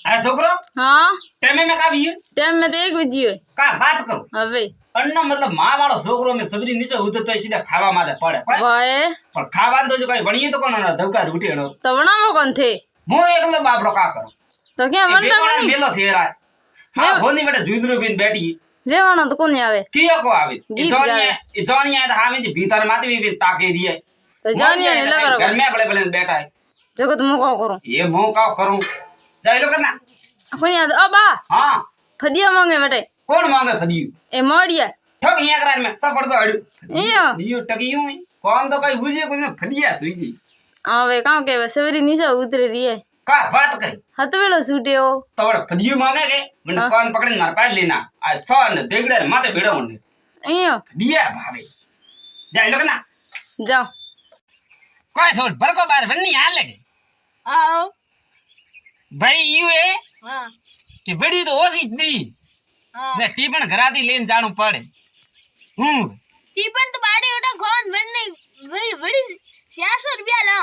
આ છોકરો हाँ ટેમે મે કા વી टाइम में तो 1 बजी है કા વાત કરો હવે અન્નો મતલબ માં વાળો છોકરો મે સબરી નીચે ઉતરતો સીધા ખાવા માટે પડે ભાઈ પણ ખાવા તો જો કઈ વણીએ તો કોણ ધવકા ઉઠેણો तो बनावो कौन थे હું એકલો બાપડો કા કરું तो क्या बनता नहीं મેલો થેરા હા હોની બેટા જુદરો બીન બેઠી लेवाना तो कोनी आवे કિયો કો આવે ગીત ગાવે. એ જોનિયા તો હામે જે ભીતર માતી બી તાકે રીએ तो जानिए नहीं लगा घर में बड़े बड़े बैठा है जगत मु का करो ये मुंह का करूं जाए लो करना अपन याद अबा हाँ फदिया मांगे बेटे कौन मांगे फदियू ए मोड़िया ठग यहाँ करान में सब पड़ तो अड़ इयो दियो टगियो में कौन तो कई बुझे कोई फदिया सुई जी आवे काम के सवेरी नीचे उतरे रही है का बात कही हत वेलो सूटे हो तो बड़ा फदियू मांगे के मैंने कौन पकड़े मार पास लेना आज सन देगड़े माथे भिड़ा होने इयो दिया भावे जाए लो करना जाओ कोई छोड़ बरको बार बन्नी यहाँ लगे आओ भाई यू है हां कि बड़ी तो ओसीस दी हां मैं टीपन घराती लेन जाणू पड़े टीपन तो बाड़े ओटा कौन बनने वही बड़ी 400 रुपया ला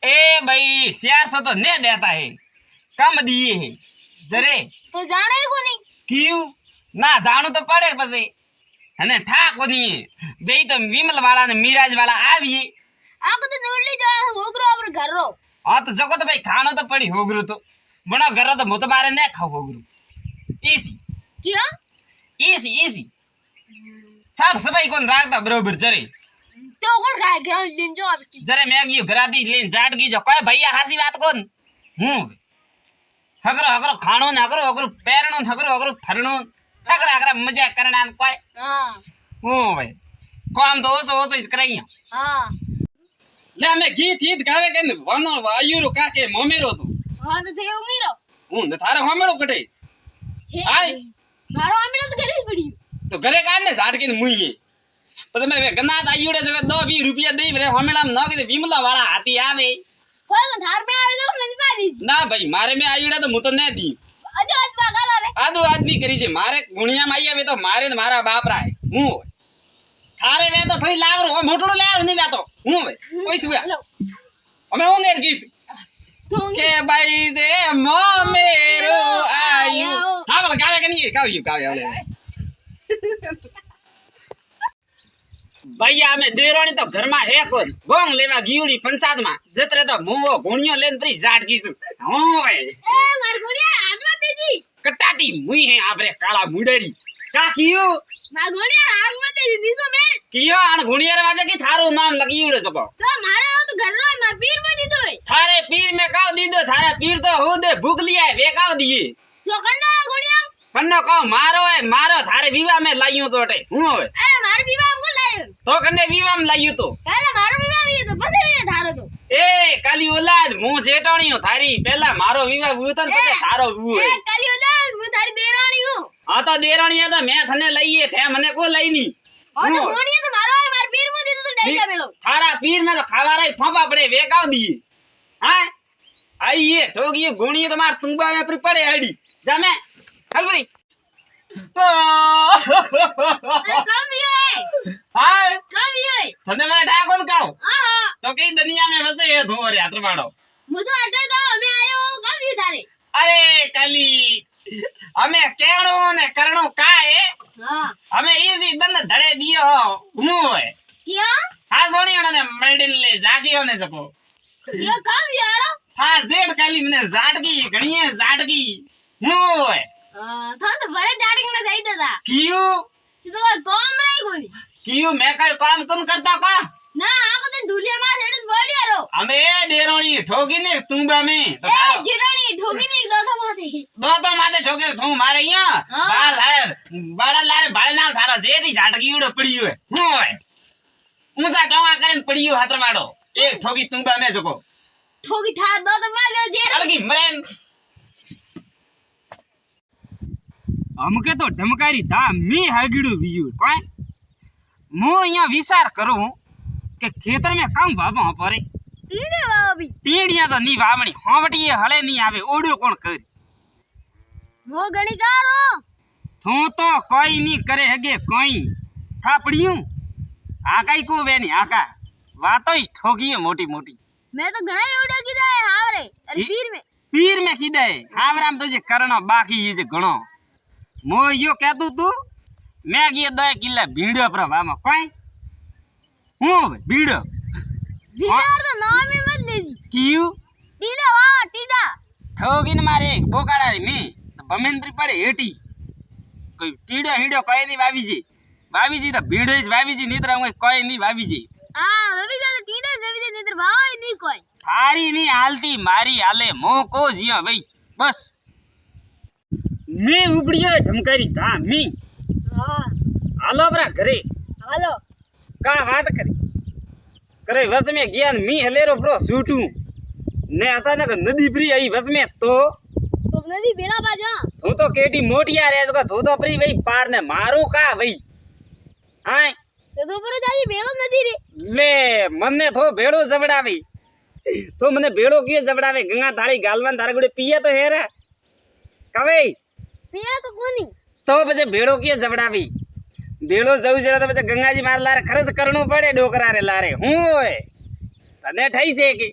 ए भाई 400 तो नहीं देता है कम दिए है जरे तो जाने को नहीं क्यों ना जाणू तो पड़े पसे हने ठाक कोनी बेई तो विमल वाला ने मिराज वाला आवी आको तो नोडली जा होगरो अबर घर रो हां तो जको तो भाई खानो तो पड़ी होगरू तो बना घर तो मुत मारे ने खाओ होगरू इसी क्या इसी साफ सफाई कोन राखता बरोबर जरे तो कोण काय ग्राउंड दिन जो अब जरे मैं गयो घराती लेन जाट की जो कोई भैया हासी बात कोन हगरो खानो न हगरो पैरणो हगरो फरणो हगरा मजा करना कोई हां भाई काम तो ओसो कराइया हां ले मैं गीत गीत गावे के वनो वायुरो का के मोमेरो तो हां तो थे उंगीरो हूं न थारे होमेड़ो कटे आय मारो आमड़े तो करे पड़ी तो घरे कान ने झाड़ के मुई પછી મે ગનાત આયુડે છે 10-20 રૂપિયા દઈ રે હોમેલામ ન કે વિમલા વાળા હાથી આવે કોઈ ધાર મે આવે તો મને મારી ના ભાઈ મારે મે આયુડે તો હું તો ન દી અજો આજ વાગલા રે આદુ આદમી કરી છે મારે ગુણિયા માં આવી તો મારે ને મારા બાપ રાય હું થારે વે તો થઈ લાવરો મોટડો લાવ ની વે તો હું ભાઈ કોઈ સુયા અમે હું નેર ગીત કે ભાઈ દે મો મેરો આયુ હા બોલ ગાવે કે નહીં ગાવે આવલે भैया हमें देरोनी तो घर में है कोन गोंग लेवा गियुड़ी पंचायत में जतरे तो मुंगो गुणियो लेन परी जाट की हो भाई ए मार गुड़िया आत्मा तेजी कटाती मुई है आपरे काला मुंडेरी का कियो मार गुड़िया आत्मा तेजी दिसो में कियो आन गुणिया रे वाजे की थारो नाम लगियुड़े सको तो मारे तो घर रो मार पीर में दी दो थारे पीर में काव दी दो थारे पीर तो हो दे भूख लिया है वे काव दिए तो करना गुड़िया कन्नो काव मारो है मारो थारे विवाह में लाइयो तो अटे हूं होवे अरे मार विवाह हमको लायो तो कन्ने विवाह में लाइयो तो पहले मारो विवाह भी तो पता है थारो तो ए काली औलाद मु सेटाणियो थारी पहला मारो विवाह हुयो तो पछे थारो हुयो ए काली उदार मु थारी देरानी हूं हां तो देराणी है तो मैं थने लईए थे मने को लई नी और तो गोणी तो मारो है मार पीर में दी तो डर जा बेलो थारा पीर में तो खावा रे फंपा पड़े वे काव दिए हां आई ये ठोगी गोणी तो मार तुंबा में पर पड़े हडी जा मैं हल भाई अरे कम भी है हां कम भी है थने मेरा ठाको तो काव हां तो कई दुनिया में बसे है धोरे हाथ मारो मुझे अटे तो मैं आयो कम भी थारे अरे काली हमें केणो ने करणो का है हां हमें इजी दंड धड़े दियो हूं है क्या हां सोनी ने मेडिन ले जागियो ने सको ये कम भी आड़ो हां जेड काली मने जाटकी घणीए जाटकी हूं है था तो बड़े जाड़े में जाई था क्यों तो काम नहीं कोनी क्यों मैं कोई काम कौन करता का ना आको तो ढूलिया मां सेड़ बढ़िया रो हमें डेरोनी ठोकी ने तुंबा में तो ए जिरानी ठोकी नहीं दो तो माथे ठोके तू मारे यहां बाहर है बड़ा लारे भाड़े नाल थारा जेडी झाटकी उड़ो पड़ियो है हूं है ऊंचा टोंगा करेन पड़ियो हाथ मारो एक ठोकी तुंबा में जको ठोकी था दो तो मार जे अलगी मरेन हमके तो धमकारी था मी हागीड़ू बीजू कोई मु यहाँ विचार करूं के खेतर में कम भावो परे तीने बाबी टीड़िया तो नी भावणी होवटी हले नी आवे ओड्यो कोण कर वो गणिकारो तू तो कोई नी करे हगे कोई थापड़ियूं आकाई को वे नी आका वातो ही ठोगी मोटी मोटी मैं तो घणा ओड्यो कीधा है हावरे अरे पीर में पीर में कीधे हावराम तो जे करणो बाकी ये जे घणो मो यो कहतू तू मैं गयो 10 किला भीड़ो पर वामा कोई हूं भीड़ो વિચાર તો નામ ઈ મત લેજી क्यों ટીડા વા ટીડા ठोगिन मारे बोकाड़ा रे में भमेंद्री पड़े हेटी कोई टीड़ो हीड़ो कोई नहीं वावी जी तो भीड़ो ज वावी जी नीतरा हुए कोई नहीं वावी जी આ રવિ દા ટીડા રવિ દા નીતર ભાઈ ની કોઈ थारी नहीं हालती मारी हाले मो को जिया भाई बस मैं उपड़ियो ढमकारी था मी હા हालो बरा घरे હાલો का बात करे वस में गया मी हलेरो ब्रो सूटू ने अचानक नदी प्री आई वस में तो નદી ભેળા બાજા तू तो केटी मोटिया रे तू तो प्री भाई पार ने मारू का भाई हाय તો પર જાજી ભેળો નદી રે ले मने थो भेड़ो जबड़ावी तो मने भेड़ो किए जबड़ावे गंगा थाली गालवान तारा गुड़े पिया तो है रे कवे पिया तो कोनी तो बजे भेड़ो किए जबड़ावी भेड़ो जाऊ जरा तो बजे गंगा जी मार लारे खर्च करनो पड़े डोकरा रे लारे हूं ओए तने ठई से के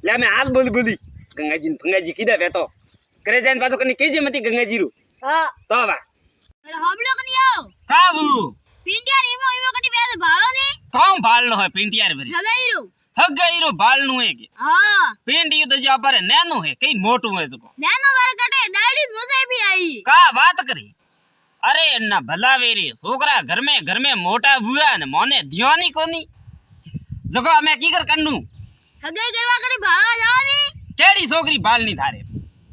ले मैं हाल बोली गंगा जी फंगा जी कीदा वे तो करे जान पातो कनी केजे मती गंगा जी रू હા तो बा અરે હામલો કની આવ काबू પિંડિયા ઈમો ઈમો કટી બે ભાળો ને कौन भालनो है पिंटियार भरी હગાઈરો हगईरो भालनु है के હા पिंडी तो जा पर नैनो है कई मोटू है जको નાનો વાર કટે ડાડી મોસાઈ भी आई का बात करी अरे ना भला वेरी छोकरा घर में मोटा हुआ ने मोने दियोनी कोनी जको हमें की कर कन्नू હગાઈ કરવા કરી ભાળા જાવાની केड़ी छोकरी बालनी थारे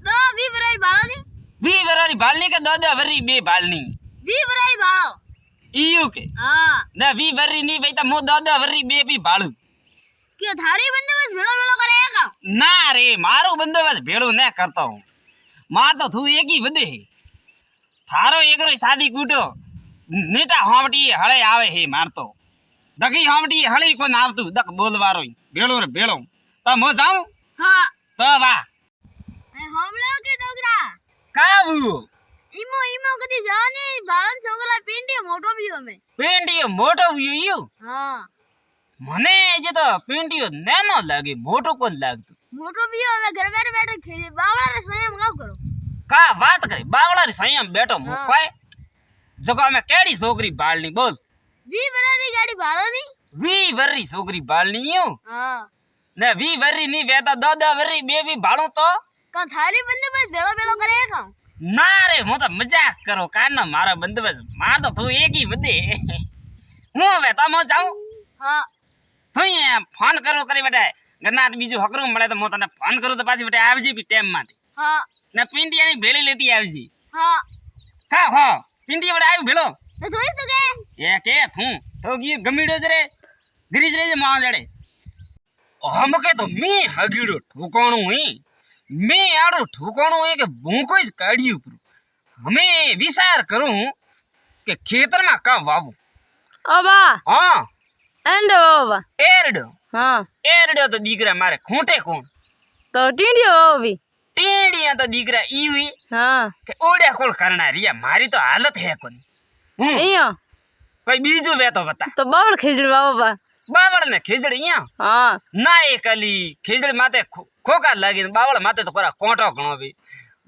તો 20 વરાઈ ભાળો ને 20 वरारी बालनी के 10 वरी बे बालनी 20 वराई भाळो ईयू के હા ना 20 वरी नी भाई तो मो 10 वरी बे भी बाळू કે થારી બંદોબસ્ત ભેળો ભેળો કરે કા ना रे मारो बंदोबस्त भेड़ो न करता हूं मार तो तू एक ही बदे है थारो एकरो शादी कूटो नेटा होमटी हळे आवे है मार तो दकी होमटी हळे को नावतु दक बोलवारो भेड़ो रे भेड़ो तो मो जाऊं હા तो वा એ હામલો કે ડોગરા काबू ઈમો ઈમો કદી જાની ભાળન છોકલા પિંડી મોટો भी અમે पेंटियो मोटो हुयो હા मने जे तो पेंटियो नैनो लागे मोटो को लागतो મોટો भी અમે ઘર બેઠે બેઠે ખેલી બાવળા રે સંયમ કામ કરો का बात करे बावला रे संयम बैठो मो हाँ। कोई जको में केड़ी छोकरी बालनी बोल 20 વરાની ગાડી ભાળો ની 20 वरी छोकरी बालनी यूं હા ने 20 वरी नी वेता 10 वरी बे भी भाड़ू तो કા થારી બંદોબસ્ત ભેળો ભેળો કરે કા ना रे मु तो मजाक करो कान मारा बंदोबस्त मार तो तू एक ही बदे हूं वे तो मो जाऊं હા तू फोन करो करे बेटा गन्नात बीजू हकरू मळे तो मो तने फोन करू तो पाછી बेटा आवजी भी टाइम माटे હા ने पिंटिया नी भेली लेती आवजी હા हां हां पिंटिया बेटा आई भेलो તો જોઈ તો કે ये के थू तो की गमीडो जरे गिरिज रे मां जड़े हम के तो मी हगीडो ठोकाणो हुई मैं आड़ो ठोकाणो है के भूको ज काढियो पर हमें विचार करूं के खेतर में का वावू ઓબા हां એન્ડ બાબા एरडो एरडो तो दीकरा मारे खूंटे कोण તો ટીંડિયો ઓવી टेड़िया तो दीकरा ई हुई હા के ओड़े कोल करना रिया मारी तो हालत है कोनी અહીંયા कोई बीजू वे तो बता તો બાવળ ખીજડ બાબા बावड़ ने खिजड़ी या હા ना एक अली खिजड़ी माते खोका लागी बावड़ माते तो कोरा कोटो गणो भी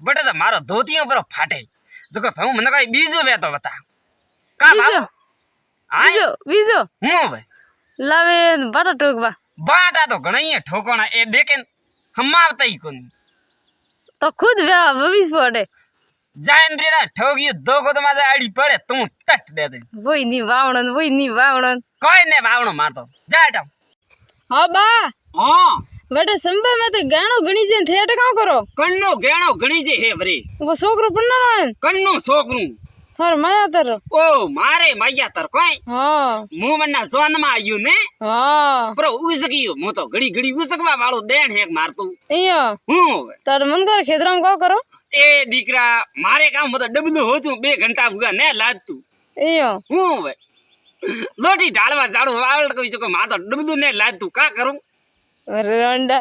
बटे तो मारो धोतियों पर फाटे जको थू मने कोई बीजू वे तो बता का बाबू आय બીજો બીજો हूं भाई લાવે બાટા ટોકવા बाटा तो घणई है ठोकोना ए देखे हम आवता ही कोनी તો ખુદ ભવિષ્ય પડે जायन रेड़ा ठोगी दो को तो माजे आड़ी पड़े तू तट दे दे વોય ની વાવણન कोई ने बावणो मारतो जा हटो હા બા हां બેટા સંભા માં તો ગાણો ગણી જઈને થેટ કામ કરો कन्नो गेणो घणी जे हे वरी वो छोकरो પન્નાનો कन्नो सोकरू થાર માયા તારો ओ मारे मैया तर कोई હા मुंह मन्ना जोन में आयु ने હા पर उसकियो मु तो घड़ी घड़ी उसकवा वालो देण हेक मारतो અહીંયા हूं તાર મન કરે ખેતરામાં કામ કરો ए दीकरा मारे काम मत डबलू हो जू 2 घंटा हुआ ने लादतू અહીંયા हूं वे लोटी ढालवा जाड़ू आवल कोई जको मा तो डबलू ने लादतू का करूं અરે રંડા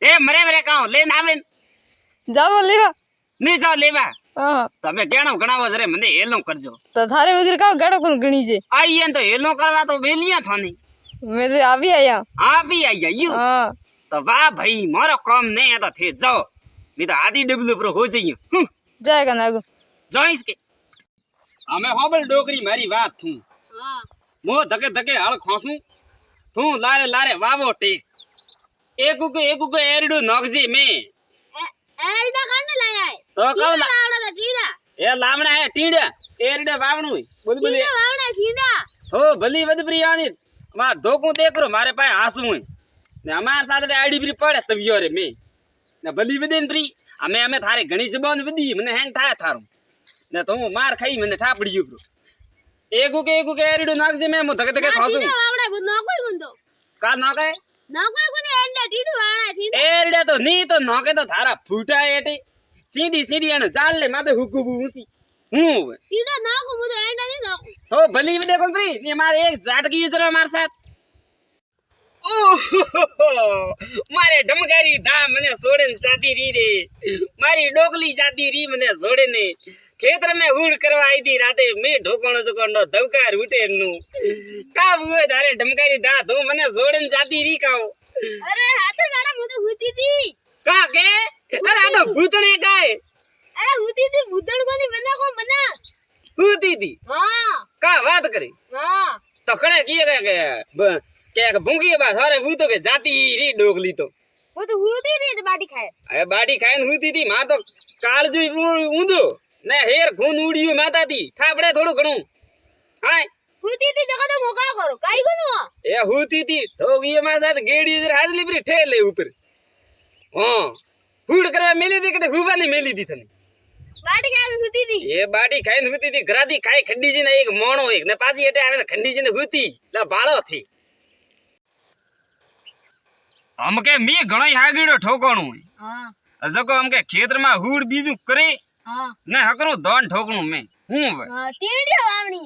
ए मरे काओ लेन आवे જાવો લેવા नी जाओ लेवा હા તમે કેણો ગણાવો જરે મને હેલો કરજો તો થારે વગર કામ ગાડો કોણ ગણી છે આઈએ તો હેલો કરવા તો બેલિયા થાની મેં તો આવી આયા આ भी आई आयु હા तो वाह भाई मारो काम नहीं है तो थे जाओ मैं तो आधी डबल पर हो जाइए जाएगा ना जाइस के हमें होबल डोकरी मारी बात थू હા मो धके धके हल खोसू तू लारे लारे वावो टेक एक को एरडू नोकजी में એરડા કાને લાયા હે तो कब ला વાવડા તા ટીડા ए लामणा है टींडा एरडे वावणू बोल बोल ટીડા વાવડા ટીડા हो भली वदप्री आनी मार धोकू देख रो मारे पाए आंसू है ने हमार साथ आईडी प्री पड़े तवियो रे में ने भली वदेन प्री हमें थारे घणी जबान वदी मने हैंग थाय थारो ने तो मार खाई मने ठापड़ियो ब्रो एक के एरडू नागजे में मु धके धके खासू ટીડા વાવડા બુ નોકોઈ ગુંદો का ना कहे નોકોઈ ગુને એરડા ટીડુ વાવડા ટીડા एरडे तो नी तो नोके तो थारा फूटा एटे सीधी सीधी एने जाल ले माथे हुकुबू ऊसी हूं ટીડા નોકો મુ તો એરડા ની નોકો तो भली भी देखो प्री ये मारे एक जाट की यूजर हमारे साथ ओह मारे डमगारी धा मने सोड़े जाती री रे मारी डोकली जाती री मने सोड़े ने खेतर में हुड़ करवा आई थी राते मैं ढोकणो जकोंडो दवकार उठे नु का हुए धारे डमगारी धा तो मने सोड़े जाती री काओ અરે હાથે મારા મુ તો હુતી તી का के अरे आ तो भूतणे काए અરે હુતી તી ભૂતણ કોની બના કો બના हुती थी હા का बात करी હા तो खड़े किए के भूंगी बा सारे भूतो के जाती री डोकली तो वो तो हुती ती तो बाटी खाए अरे बाटी खाइन हुती थी मां तो काळजू ऊंधो ने हेर खून उड़ियो माता थी ठापड़े थोड़ो घणो हाय हुती ती जगह तो मोका करो काई कोनी हुआ ए हुती थी तो ये मां साथ गेड़ी इधर हाजली परी ठेले ऊपर हां फूड करवा मेली थी के हुवा नहीं मेली थी थने बाटी खाए हुती ती ये बाटी खाइन हुती थी घरादी खाई खड्डी जी ने एक मोणो एक ने पासी हटे आवे खड्डी जी ने हुती ला बाळो थी हमके मी घणो हागीडो ठोकणो हां जको हमके खेतर में हुड़ बीजू करे हां ने हकरो दोन ठोकणो में हूं हां टीडिया वावणी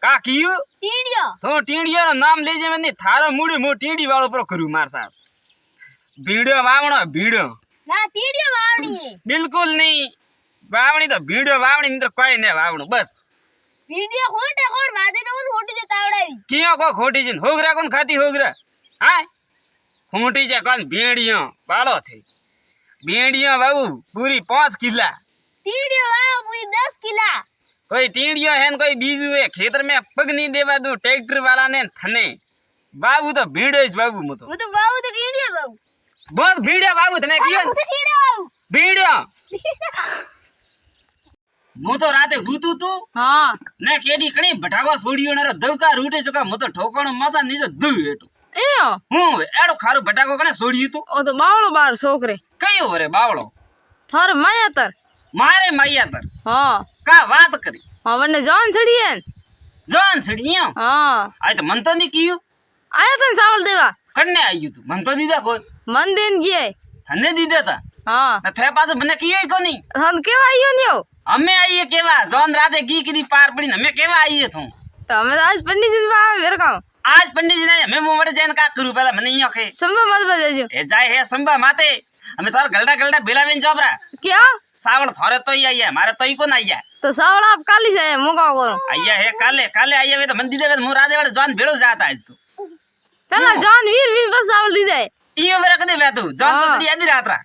का कियो टीडिया तो टींडिया नो नाम लेजे में थारो मुड़ी मो टींडी वालो पर करू मार साहब भीड़ो वावणो भीड़ो ना टीडिया वावणी बिल्कुल नहीं वावणी तो भीड़ो वावणी नहीं तो कोई ने वावणो बस वीडियो खोटे कोण माथे तो खोटी जे तावड़ाई कियो को खोटी जिन होगरा कोन खाती होगरा हाय खोटी जे कोन भेड़ियो बालो थे भेड़ियो बाबू पूरी 5 किला टीडिया वाव पूरी 10 किला कोई टींडियो है कोई बीजू है खेतर में पग नहीं देवा दू ट्रैक्टर वाला ने थने बाबू तो भीड़ो इस बाबू मो वो तो बाबू तो टीडिया बाबू बहुत भीड़ो बाबू थने कियो वो तो टीडिया बाबू भीड़ो मु तो राते हूतू तू हाँ ने केडी कणी भटाको सोडियो ने दवका रूटे जका मु तो ठोकणो मजा निजो दु एटो एयो हूं एडो खारो भटाको कणे सोडियो तू ओ तो बावड़ो बार छोकरे कयो रे बावळो थारे माया तर मारे मैया तर हाँ का बात करी हाँ वने जान छड़ी है जान छड़ियो हाँ आई तो मन तो नहीं कियो आया तन चावल देवा कन्ने आयु तू मन तो दीदा कोई मन दिन गिए थने दीदा था हाँ न थे पास मने कियो ही कोनी हम केवा आइयो नियो हमें आइए केवा जोन राते की की पार पड़ी हमें केवा आइए तू तो हमें आज पंडित जी बा मेरे काम आज पंडित जी ने हमें मोमड़े जैन का करू पहला मने ही ओके संभव मत बजाजो ए जाए है संभा माते हमें थार गलडा गलडा बेलावेन जोबरा क्या सावल थारे तो ही आइया मारे तो ही को ना आइया तो सावड़ आप काली से मुका करो आइया है काले काले आइया वे तो मंदिर देवे मु राधे वाले जोन भेड़ो जाता आज तू पहला जान वीर वीर बस सावल दी दे इयो मेरा कदे वे तू जोन तो सड़ी आधी रात रा